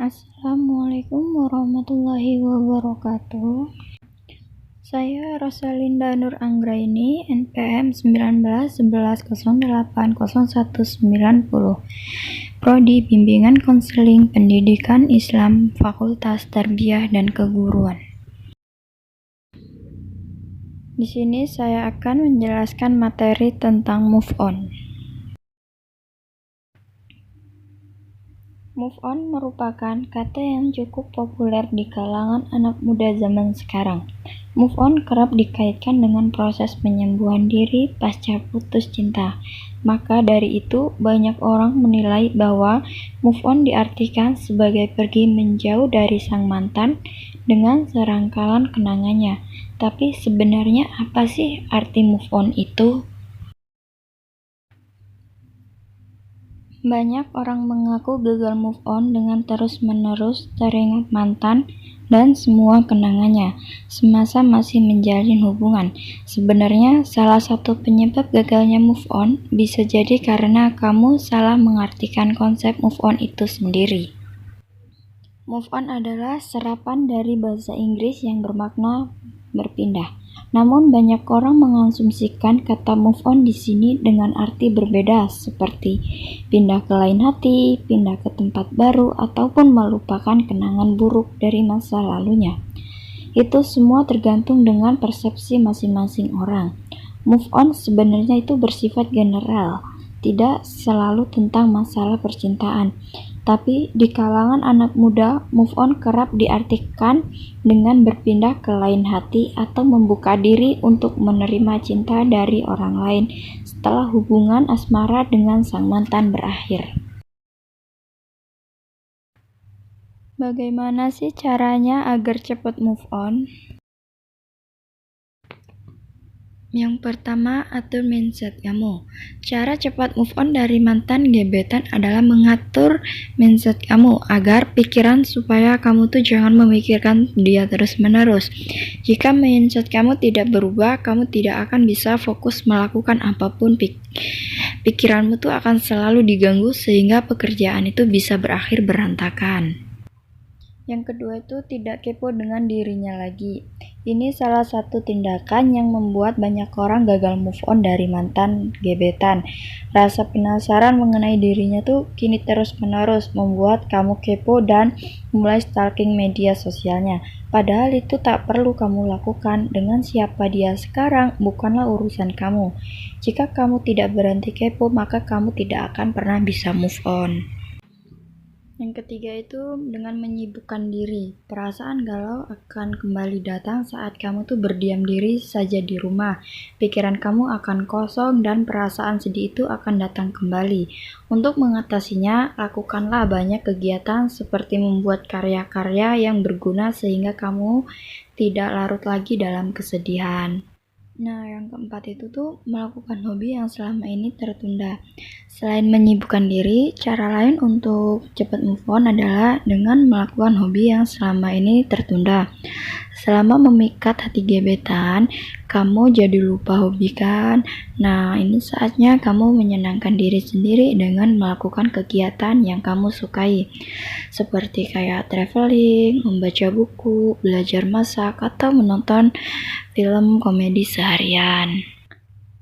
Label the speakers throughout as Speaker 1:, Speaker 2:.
Speaker 1: Assalamualaikum warahmatullahi wabarakatuh. Saya Rosalinda Nur Anggraini, NPM 191111080190, Prodi Bimbingan Konseling Pendidikan Islam, Fakultas Tarbiyah dan Keguruan. Di sini saya akan menjelaskan materi tentang move on. Move on merupakan kata yang cukup populer di kalangan anak muda zaman sekarang. Move on kerap dikaitkan dengan proses penyembuhan diri pasca putus cinta. Maka dari itu, banyak orang menilai bahwa move on diartikan sebagai pergi menjauh dari sang mantan dengan serangkaian kenangannya. Tapi sebenarnya apa sih arti move on itu? Banyak orang mengaku gagal move on dengan terus-menerus teringat mantan dan semua kenangannya semasa masih menjalin hubungan. Sebenarnya, salah satu penyebab gagalnya move on bisa jadi karena kamu salah mengartikan konsep move on itu sendiri. Move on adalah serapan dari bahasa Inggris yang bermakna berpindah. Namun banyak orang mengasumsikan kata move on di sini dengan arti berbeda seperti pindah ke lain hati, pindah ke tempat baru, ataupun melupakan kenangan buruk dari masa lalunya. Itu semua tergantung dengan persepsi masing-masing orang. Move on sebenarnya itu bersifat general, tidak selalu tentang masalah percintaan. Tapi di kalangan anak muda, move on kerap diartikan dengan berpindah ke lain hati atau membuka diri untuk menerima cinta dari orang lain setelah hubungan asmara dengan sang mantan berakhir. Bagaimana sih caranya agar cepat move on? Yang pertama, atur mindset kamu. Cara cepat move on dari mantan gebetan adalah mengatur mindset kamu agar pikiran supaya kamu tuh jangan memikirkan dia terus-menerus. Jika mindset kamu tidak berubah, kamu tidak akan bisa fokus melakukan apapun. Pikiranmu tuh akan selalu diganggu sehingga pekerjaan itu bisa berakhir berantakan. Yang kedua itu tidak kepo dengan dirinya lagi. Ini salah satu tindakan yang membuat banyak orang gagal move on dari mantan gebetan. Rasa penasaran mengenai dirinya tuh kini terus-menerus membuat kamu kepo dan mulai stalking media sosialnya. Padahal itu tak perlu kamu lakukan. Dengan siapa dia sekarang bukanlah urusan kamu. Jika kamu tidak berhenti kepo, maka kamu tidak akan pernah bisa move on. Yang ketiga itu dengan menyibukkan diri. Perasaan galau akan kembali datang saat kamu tuh berdiam diri saja di rumah. Pikiran kamu akan kosong dan perasaan sedih itu akan datang kembali. Untuk mengatasinya, lakukanlah banyak kegiatan seperti membuat karya-karya yang berguna sehingga kamu tidak larut lagi dalam kesedihan. Nah, yang keempat itu tuh melakukan hobi yang selama ini tertunda. Selain menyibukkan diri, cara lain untuk cepat move on adalah dengan melakukan hobi yang selama ini tertunda. Selama memikat hati gebetan, kamu jadi lupa hobi kan? Nah, ini saatnya kamu menyenangkan diri sendiri dengan melakukan kegiatan yang kamu sukai. Seperti kayak traveling, membaca buku, belajar masak, atau menonton film komedi seharian.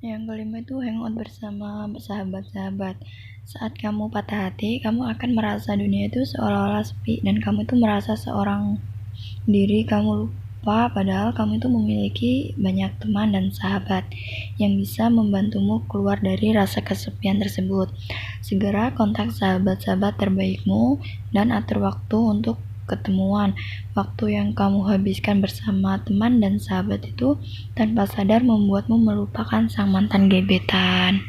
Speaker 1: Yang kelima itu hangout bersama sahabat-sahabat. Saat kamu patah hati, kamu akan merasa dunia itu seolah-olah sepi dan kamu itu merasa seorang diri kamu lupa, padahal kamu itu memiliki banyak teman dan sahabat yang bisa membantumu keluar dari rasa kesepian tersebut. Segera kontak sahabat-sahabat terbaikmu dan atur waktu untuk ketemuan. Waktu yang kamu habiskan bersama teman dan sahabat itu tanpa sadar membuatmu melupakan sang mantan gebetan.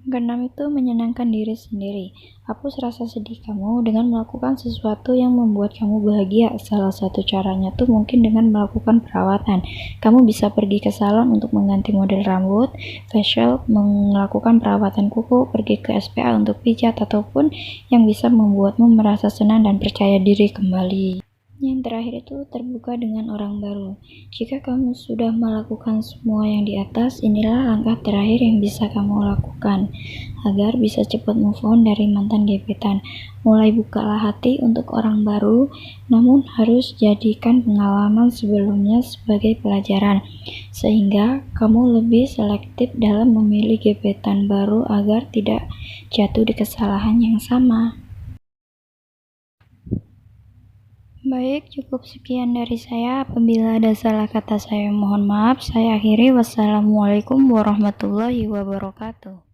Speaker 1: Keenam itu menyenangkan diri sendiri. Hapus rasa sedih kamu dengan melakukan sesuatu yang membuat kamu bahagia. Salah satu caranya tuh mungkin dengan melakukan perawatan. Kamu bisa pergi ke salon untuk mengganti model rambut, facial, melakukan perawatan kuku, pergi ke SPA untuk pijat, ataupun yang bisa membuatmu merasa senang dan percaya diri kembali. Yang terakhir itu terbuka dengan orang baru. Jika kamu sudah melakukan semua yang di atas, inilah langkah terakhir yang bisa kamu lakukan agar bisa cepat move on dari mantan gebetan. Mulai bukalah hati untuk orang baru, namun harus jadikan pengalaman sebelumnya sebagai pelajaran, sehingga kamu lebih selektif dalam memilih gebetan baru agar tidak jatuh di kesalahan yang sama. Baik, cukup sekian dari saya. Apabila ada salah kata saya mohon maaf. Saya akhiri. Wassalamualaikum warahmatullahi wabarakatuh.